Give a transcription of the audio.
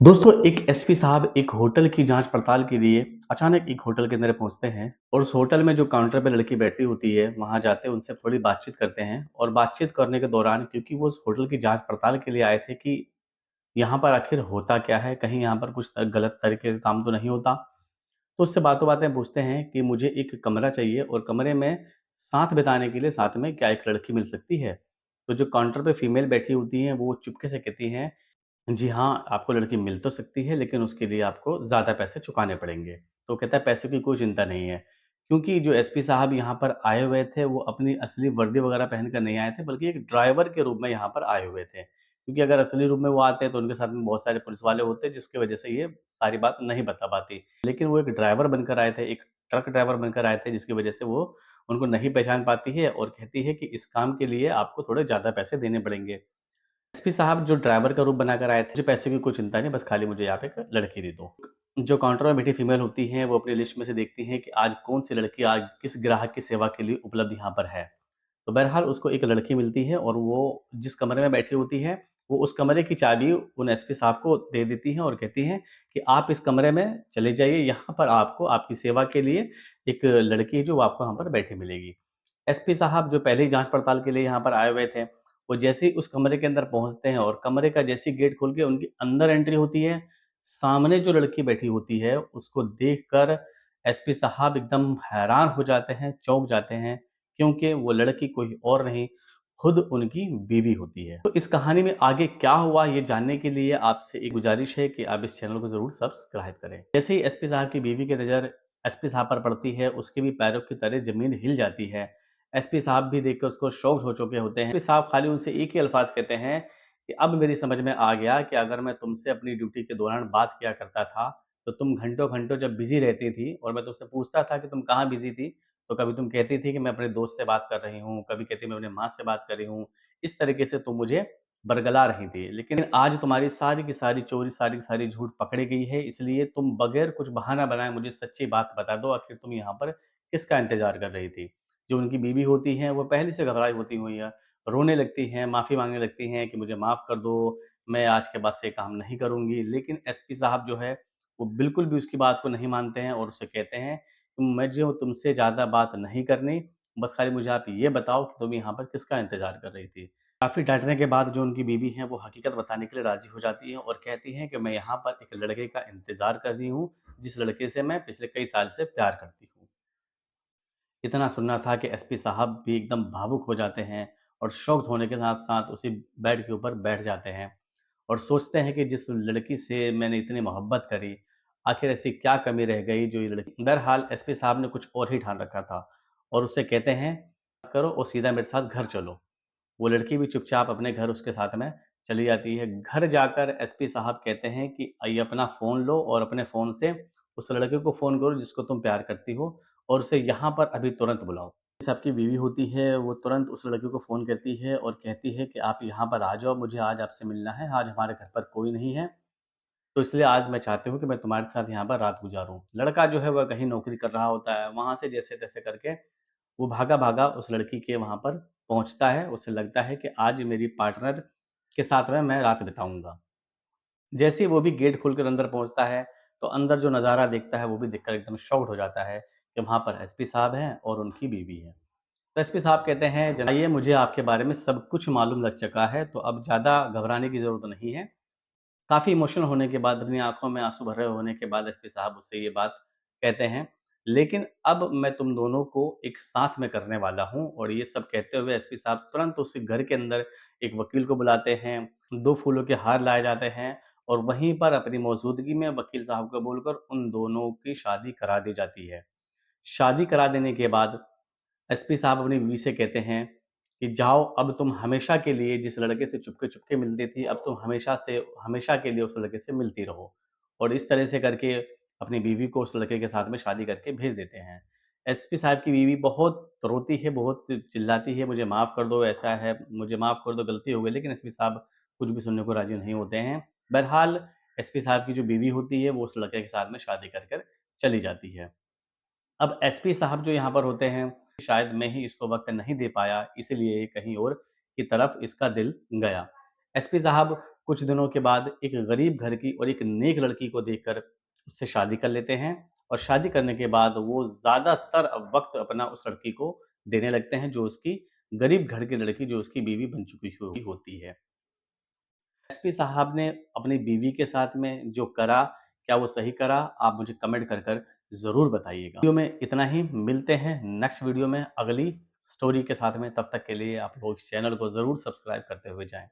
दोस्तों, एक एसपी साहब एक होटल की जाँच-पड़ताल के लिए अचानक एक होटल के अंदर पहुँचते हैं और उस होटल में जो काउंटर पे लड़की बैठी होती है, वहाँ जाते हैं, उनसे थोड़ी बातचीत करते हैं और बातचीत करने के दौरान क्योंकि वो उस होटल की जाँच-पड़ताल के लिए आए थे कि यहाँ पर आखिर होता क्या है? कहीं यहाँ पर कुछ गलत तरीके का काम तो नहीं होता? तो उससे बातों-बातें पूछते हैं कि मुझे एक कमरा चाहिए और कमरे में साथ बिताने के लिए साथ में क्या एक लड़की मिल सकती है? तो जो काउंटर पे फीमेल बैठी होती हैं, वो चुपके से कहती हैं जी हाँ, आपको लड़की मिल तो सकती है, लेकिन उसके लिए आपको ज़्यादा पैसे चुकाने पड़ेंगे। तो कहता है पैसों की कोई चिंता नहीं है, क्योंकि जो एसपी साहब यहाँ पर आए हुए थे, वो अपनी असली वर्दी वगैरह पहनकर नहीं आए थे, बल्कि एक ड्राइवर के रूप में यहाँ पर आए हुए थे। क्योंकि अगर असली रूप में वो आते, तो उनके साथ में बहुत सारे पुलिस वाले होते, जिसकी वजह से ये सारी बात नहीं बता पाती। लेकिन वो एक ड्राइवर बनकर आए थे, एक ट्रक ड्राइवर बनकर आए थे, जिसकी वजह से वो उनको नहीं पहचान पाती है और कहती है कि इस काम के लिए आपको थोड़े ज़्यादा पैसे देने पड़ेंगे। एसपी साहब जो ड्राइवर का रूप बनाकर आए थे, मुझे पैसे की कोई चिंता नहीं, बस खाली मुझे यहाँ पे एक लड़की दे दो। जो काउंटर में बैठी फीमेल होती हैं, वो अपनी लिस्ट में से देखती हैं कि आज कौन-सी लड़की आज किस ग्राहक की सेवा के लिए उपलब्ध यहाँ पर है। तो बहरहाल उसको एक लड़की मिलती है और वो जिस कमरे में बैठी होती है, वो उस कमरे की चाबी उन एसपी साहब को दे देती हैं और कहती हैं कि आप इस कमरे में चले जाइए, यहाँ पर आपको आपकी सेवा के लिए एक लड़की जो आपको वहाँ पर बैठी मिलेगी। एसपी साहब जो पहले ही जाँच-पड़ताल के लिए यहाँ पर आए हुए थे, वो जैसे ही उस कमरे के अंदर पहुँचते हैं और कमरे का जैसे ही गेट खोल के उनकी अंदर एंट्री होती है, सामने जो लड़की बैठी होती है, उसको देखकर एसपी साहब एकदम हैरान हो जाते हैं, चौंक जाते हैं, क्योंकि वो लड़की कोई और नहीं, खुद उनकी बीवी होती है। तो इस कहानी में आगे क्या हुआ, ये जानने के लिए आपसे एक गुज़ारिश है कि आप इस चैनल को ज़रूर सब्सक्राइब करें। जैसे ही एसपी साहब की बीवी की नज़र एसपी साहब पर पड़ती है, उसके भी पैरों की तले ज़मीन हिल जाती है। एसपी साहब भी देखकर उसको शॉक्ड हो चुके होते हैं। एसपी साहब खाली उनसे एक ही अल्फ़ाज़ कहते हैं कि अब मेरी समझ में आ गया कि अगर मैं तुमसे अपनी ड्यूटी के दौरान बात किया करता था, तो तुम घंटों-घंटों जब बिज़ी रहती थी और मैं तुमसे पूछता था कि तुम कहाँ बिज़ी थी, तो कभी तुम कहती थी कि मैं अपने दोस्त से बात कर रही हूँ, कभी कहती मैं अपनी माँ से बात कर रही हूँ। इस तरीके से तुम मुझे बरगला रही थी। लेकिन आज तुम्हारी सारी की सारी चोरी, सारी की सारी झूठ पकड़ी गई है, इसलिए तुम बगैर कुछ बहाना बनाए मुझे सच्ची बात बता दो, आखिर तुम यहाँ पर किसका इंतज़ार कर रही थी? जो उनकी बीवी होती हैं, वो पहले से घबराई होती हुई हैं, रोने लगती हैं, माफ़ी माँगने लगती हैं कि मुझे माफ़ कर दो, मैं आज के बाद से ये काम नहीं करूँगी। लेकिन एसपी साहब जो है, वो बिल्कुल भी उसकी बात को नहीं मानते हैं और उसे कहते हैं कि मुझे तुमसे ज़्यादा बात नहीं करनी, बस खाली मुझे आप ये बताओ कि तुम यहाँ पर किसका इंतज़ार कर रही थी? काफ़ी डाँटने के बाद जो उनकी बीवी हैं, वो हकीकत बताने के लिए राज़ी हो जाती हैं और कहती हैं कि मैं यहाँ पर एक लड़के का इंतज़ार कर रही हूँ, जिस लड़के से मैं पिछले कई साल से प्यार करती हूँ। इतना सुनना था कि एसपी साहब भी एकदम भावुक हो जाते हैं और शॉक्ड होने के साथ-साथ उसी बेड के ऊपर बैठ जाते हैं और सोचते हैं कि जिस लड़की से मैंने इतनी मोहब्बत करी, आखिर ऐसी क्या कमी रह गई जो ये लड़की बहरहाल एसपी साहब ने कुछ और ही ठान रखा था और उससे कहते हैं, "करो और सीधा मेरे साथ घर चलो।" वो लड़की भी चुपचाप अपने घर उसके साथ में चली जाती है। घर जाकर एसपी साहब कहते हैं कि ये अपना फ़ोन लो और अपने फ़ोन से उस लड़के को फ़ोन करो जिसको तुम प्यार करती हो और उसे यहाँ पर अभी तुरंत बुलाओ। जैसे आपकी बीवी होती है, वो तुरंत उस लड़के को फ़ोन करती है और कहती है कि आप यहाँ पर आ जाओ, मुझे आज आपसे मिलना है। आज हमारे घर पर कोई नहीं है, तो इसलिए आज मैं चाहती हूँ कि मैं तुम्हारे साथ यहाँ पर रात गुज़ारूँ। लड़का जो है वह कहीं नौकरी कर रहा होता है, वहाँ से जैसे-तैसे करके वो भागा-भागा उस लड़की के वहाँ पर पहुँचता है। उसे लगता है कि आज मेरी पार्टनर के साथ में मैं रात बिताऊँगा। जैसे ही वो भी गेट खोलकर अंदर पहुँचता है, तो अंदर जो नज़ारा देखता है, वो भी देखकर एकदम शॉक्ड हो जाता है कि वहाँ पर एसपी साहब हैं और उनकी बीवी है। तो एसपी साहब कहते हैं, "जनाइए मुझे आपके बारे में सब कुछ मालूम लग चुका है, तो अब ज़्यादा घबराने की ज़रूरत नहीं है।" काफ़ी इमोशनल होने के बाद, अपनी आँखों में आँसू भरे होने के बाद एसपी साहब उससे ये बात कहते हैं, "लेकिन अब मैं तुम दोनों को एक साथ में करने वाला हूँ" और ये सब कहते हुए एसपी साहब तुरंत उस घर के अंदर एक वकील को बुलाते हैं, 2 फूलों के हार लाए जाते हैं और वहीं पर अपनी मौजूदगी में वकील साहब को बोलकर उन दोनों की शादी करा दी जाती है। शादी करा देने के बाद एसपी साहब अपनी बीवी से कहते हैं कि जाओ अब तुम हमेशा के लिए जिस लड़के से चुपके-चुपके मिलती थी, अब तुम हमेशा के लिए उस लड़के से मिलती रहो। और इस तरह से करके अपनी बीवी को उस लड़के के साथ में शादी करके भेज देते हैं। एसपी साहब की बीवी बहुत रोती है, बहुत चिल्लाती है, मुझे माफ़ कर दो, ऐसा है, मुझे माफ़ कर दो, गलती हो गई। लेकिन एसपी साहब कुछ भी सुनने को राज़ी नहीं होते हैं। बहरहाल एसपी साहब की जो बीवी होती है, वो उस लड़के के साथ में शादी कर चली जाती है। अब एसपी साहब जो यहाँ पर होते हैं, शायद मैं ही इसको वक़्त नहीं दे पाया, इसलिए कहीं और की तरफ इसका दिल गया। एसपी साहब कुछ दिनों के बाद एक गरीब घर की और एक नेक लड़की को देखकर उससे शादी कर लेते हैं और शादी करने के बाद वो ज़्यादातर वक़्त अपना उस लड़की को देने लगते हैं, जो उसकी गरीब घर की लड़की जो उसकी बीवी बन चुकी हुई होती है। एसपी साहब ने अपनी बीवी के साथ में जो करा, क्या वो सही करा? आप मुझे कमेंट कर कर ज़रूर बताइएगा। वीडियो में इतना ही, मिलते हैं नेक्स्ट वीडियो में अगली स्टोरी के साथ में, तब तक के लिए आप लोग इस चैनल को ज़रूर सब्सक्राइब करते हुए जाएँ।